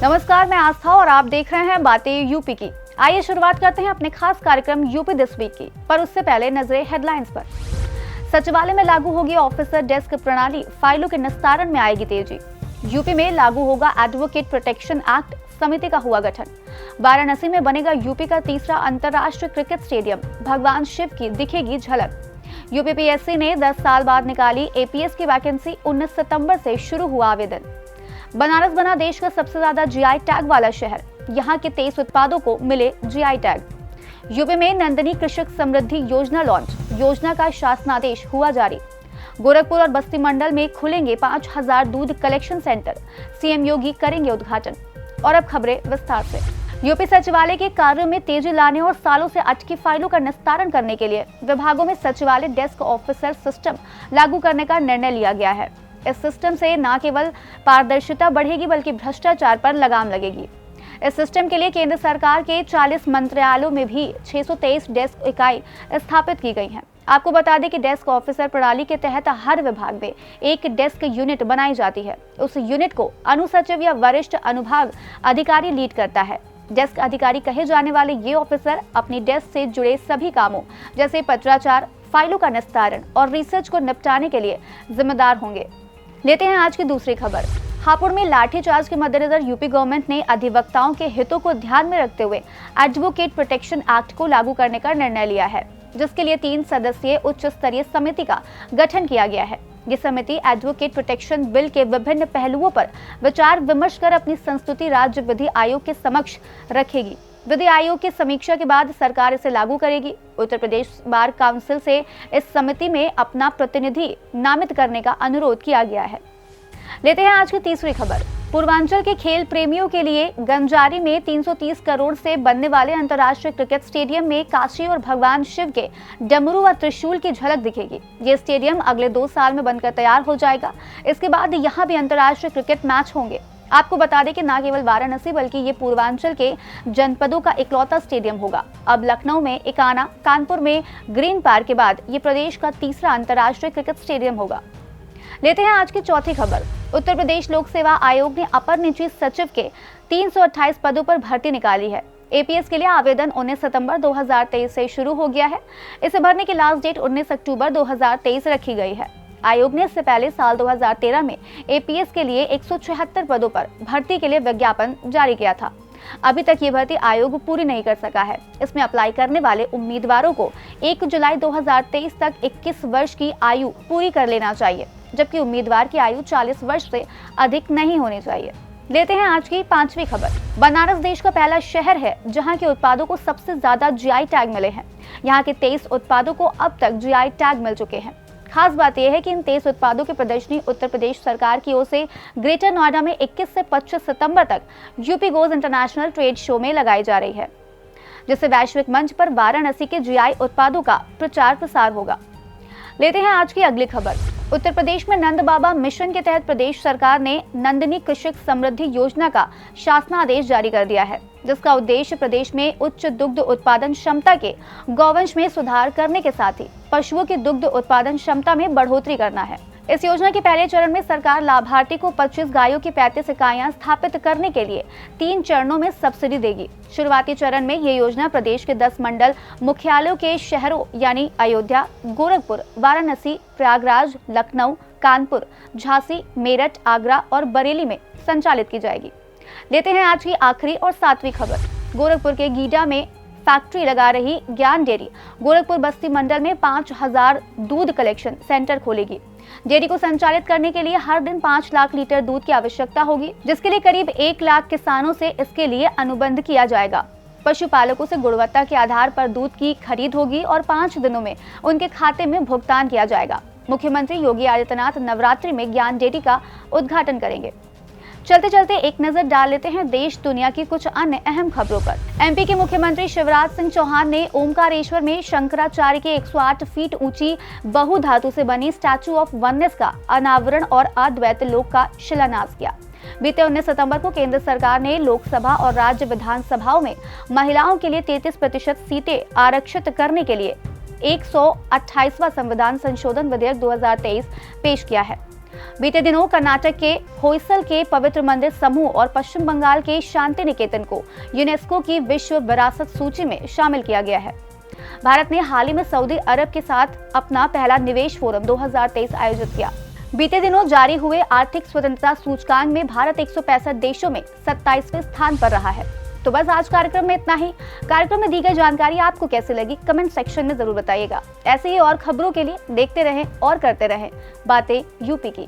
नमस्कार, मैं आस्था और आप देख रहे हैं बातें यूपी की। आइए शुरुआत करते हैं अपने खास कार्यक्रम यूपी दिस वीक की, पर उससे पहले नजरें हेडलाइंस पर। सचिवालय में लागू होगी ऑफिसर डेस्क प्रणाली, फाइलों के निस्तारण में आएगी तेजी। यूपी में लागू होगा एडवोकेट प्रोटेक्शन एक्ट, समिति का हुआ गठन। वाराणसी में बनेगा यूपी का तीसरा अंतर्राष्ट्रीय क्रिकेट स्टेडियम, भगवान शिव की दिखेगी झलक। यूपीपीएससी ने 10 साल बाद निकाली एपीएस की वैकेंसी, 19 सितंबर से शुरू हुआ आवेदन। बनारस बना देश का सबसे ज्यादा जीआई टैग वाला शहर, यहाँ के 23 उत्पादों को मिले जीआई टैग। यूपी में नंदिनी कृषक समृद्धि योजना लॉन्च, योजना का शासनादेश हुआ जारी। गोरखपुर और बस्ती मंडल में खुलेंगे 5000 दूध कलेक्शन सेंटर, सीएम योगी करेंगे उद्घाटन। और अब खबरें विस्तार से। यूपी सचिवालय के कार्यों में तेजी लाने और सालों से अटकी फाइलों का निस्तारण करने के लिए विभागों में सचिवालय डेस्क ऑफिसर सिस्टम लागू करने का निर्णय लिया गया है। इस सिस्टम से न केवल पारदर्शिता बढ़ेगी बल्कि भ्रष्टाचार पर लगाम लगेगी। इस सिस्टम के लिए केंद्र सरकार के 40 मंत्रालयों में भी 623 डेस्क इकाई स्थापित की गई हैं। आपको बता दें कि डेस्क ऑफिसर प्रणाली के तहत हर विभाग में एक डेस्क यूनिट बनाई जाती है। उस यूनिट को अनुसचिव या वरिष्ठ अनुभाग अधिकारी लीड करता है। डेस्क अधिकारी कहे जाने वाले ये ऑफिसर अपनी डेस्क से जुड़े सभी कामों जैसे पत्राचार, फाइलों का निस्तारण और रिसर्च को निपटाने के लिए जिम्मेदार होंगे। लेते हैं आज की दूसरी खबर। हापुड़ में लाठीचार्ज के मद्देनजर यूपी गवर्नमेंट ने अधिवक्ताओं के हितों को ध्यान में रखते हुए एडवोकेट प्रोटेक्शन एक्ट को लागू करने का निर्णय लिया है, जिसके लिए 3 सदस्यीय उच्च स्तरीय समिति का गठन किया गया है। ये समिति एडवोकेट प्रोटेक्शन बिल के विभिन्न पहलुओं पर विचार विमर्श कर अपनी संस्तुति राज्य विधि आयोग के समक्ष रखेगी। विधि आयोग की समीक्षा के बाद सरकार इसे लागू करेगी। उत्तर प्रदेश बार काउंसिल से इस समिति में अपना प्रतिनिधि नामित करने का अनुरोध किया गया है। लेते हैं आज की तीसरी खबर। पूर्वांचल के खेल प्रेमियों के लिए गंजारी में 330 करोड़ से बनने वाले अंतर्राष्ट्रीय क्रिकेट स्टेडियम में काशी और भगवान शिव के डमरू व त्रिशूल की झलक दिखेगी। ये स्टेडियम अगले 2 साल में बनकर तैयार हो जाएगा। इसके बाद यहाँ भी अंतर्राष्ट्रीय क्रिकेट मैच होंगे। आपको बता दें कि न केवल वाराणसी बल्कि ये पूर्वांचल के जनपदों का इकलौता स्टेडियम होगा। अब लखनऊ में इकाना, कानपुर में ग्रीन पार्क के बाद ये प्रदेश का तीसरा अंतर्राष्ट्रीय क्रिकेट स्टेडियम होगा। लेते हैं आज की चौथी खबर। उत्तर प्रदेश लोक सेवा आयोग ने अपर निजी सचिव के 328 पदों पर भर्ती निकाली है। एपीएस के लिए आवेदन 19 सितंबर 2023 से शुरू हो गया है। इसे भरने की लास्ट डेट 19 अक्टूबर 2023 रखी गई है। आयोग ने इससे पहले साल 2013 में एपीएस के लिए 176 पदों पर भर्ती के लिए विज्ञापन जारी किया था। अभी तक ये भर्ती आयोग पूरी नहीं कर सका है। इसमें अप्लाई करने वाले उम्मीदवारों को 1 जुलाई 2023 तक 21 वर्ष की आयु पूरी कर लेना चाहिए, जबकि उम्मीदवार की आयु 40 वर्ष से अधिक नहीं होनी चाहिए। लेते हैं आज की 5वीं खबर। बनारस देश का पहला शहर है जहां के उत्पादों को सबसे ज्यादा जीआई टैग मिले हैं। यहाँ के 23 उत्पादों को अब तक जीआई टैग मिल चुके हैं। खास बात यह है कि इन 23 उत्पादों की प्रदर्शनी उत्तर प्रदेश सरकार की ओर से ग्रेटर नोएडा में 21 से 25 सितंबर तक UP goes international trade show में लगाई जा रही है, जिससे वैश्विक मंच पर वाराणसी के जीआई उत्पादों का प्रचार प्रसार होगा। लेते हैं आज की अगली खबर। उत्तर प्रदेश में नंद बाबा मिशन के तहत प्रदेश सरकार ने नंदिनी कृषक समृद्धि योजना का शासनादेश जारी कर दिया है, जिसका उद्देश्य प्रदेश में उच्च दुग्ध उत्पादन क्षमता के गौवंश में सुधार करने के साथ ही पशुओं की दुग्ध उत्पादन क्षमता में बढ़ोतरी करना है। इस योजना के पहले चरण में सरकार लाभार्थी को 25 गायों की 35 इकाइयां स्थापित करने के लिए 3 चरणों में सब्सिडी देगी। शुरुआती चरण में ये योजना प्रदेश के 10 मंडल मुख्यालयों के शहरों यानी अयोध्या, गोरखपुर, वाराणसी, प्रयागराज, लखनऊ, कानपुर, झांसी, मेरठ, आगरा और बरेली में संचालित की जाएगी। लेते हैं आज की आखिरी और 7वीं खबर। गोरखपुर के गीडा में फैक्ट्री लगा रही ज्ञान डेयरी गोरखपुर बस्ती मंडल में 5000 दूध कलेक्शन सेंटर खोलेगी। डेयरी को संचालित करने के लिए हर दिन 5 लाख लीटर दूध की आवश्यकता होगी, जिसके लिए करीब 1 लाख किसानों से इसके लिए अनुबंध किया जाएगा। पशुपालकों से गुणवत्ता के आधार पर दूध की खरीद होगी और 5 दिनों में उनके खाते में भुगतान किया जाएगा। मुख्यमंत्री योगी आदित्यनाथ नवरात्रि में ज्ञान डेयरी का उद्घाटन करेंगे। चलते चलते एक नजर डाल लेते हैं देश दुनिया की कुछ अन्य अहम खबरों पर। एमपी के मुख्यमंत्री शिवराज सिंह चौहान ने ओमकारेश्वर में शंकराचार्य के 108 फीट ऊंची बहुधातु से बनी स्टैचू ऑफ वननेस का अनावरण और अद्वैत लोक का शिलान्यास किया। बीते 19 सितंबर को केंद्र सरकार ने लोकसभा और राज्य विधानसभाओं में महिलाओं के लिए 33% सीटें आरक्षित करने के लिए 128वां संविधान संशोधन विधेयक 2023 पेश किया है। बीते दिनों कर्नाटक के होयसल के पवित्र मंदिर समूह और पश्चिम बंगाल के शांति निकेतन को यूनेस्को की विश्व विरासत सूची में शामिल किया गया है। भारत ने हाल ही में सऊदी अरब के साथ अपना पहला निवेश फोरम 2023 आयोजित किया। बीते दिनों जारी हुए आर्थिक स्वतंत्रता सूचकांक में भारत 165 देशों में 27वें स्थान पर रहा है। तो बस आज कार्यक्रम में इतना ही। कार्यक्रम में दी गई जानकारी आपको कैसी लगी कमेंट सेक्शन में जरूर बताइएगा। ऐसे ही और खबरों के लिए देखते रहें और करते रहें बातें यूपी की।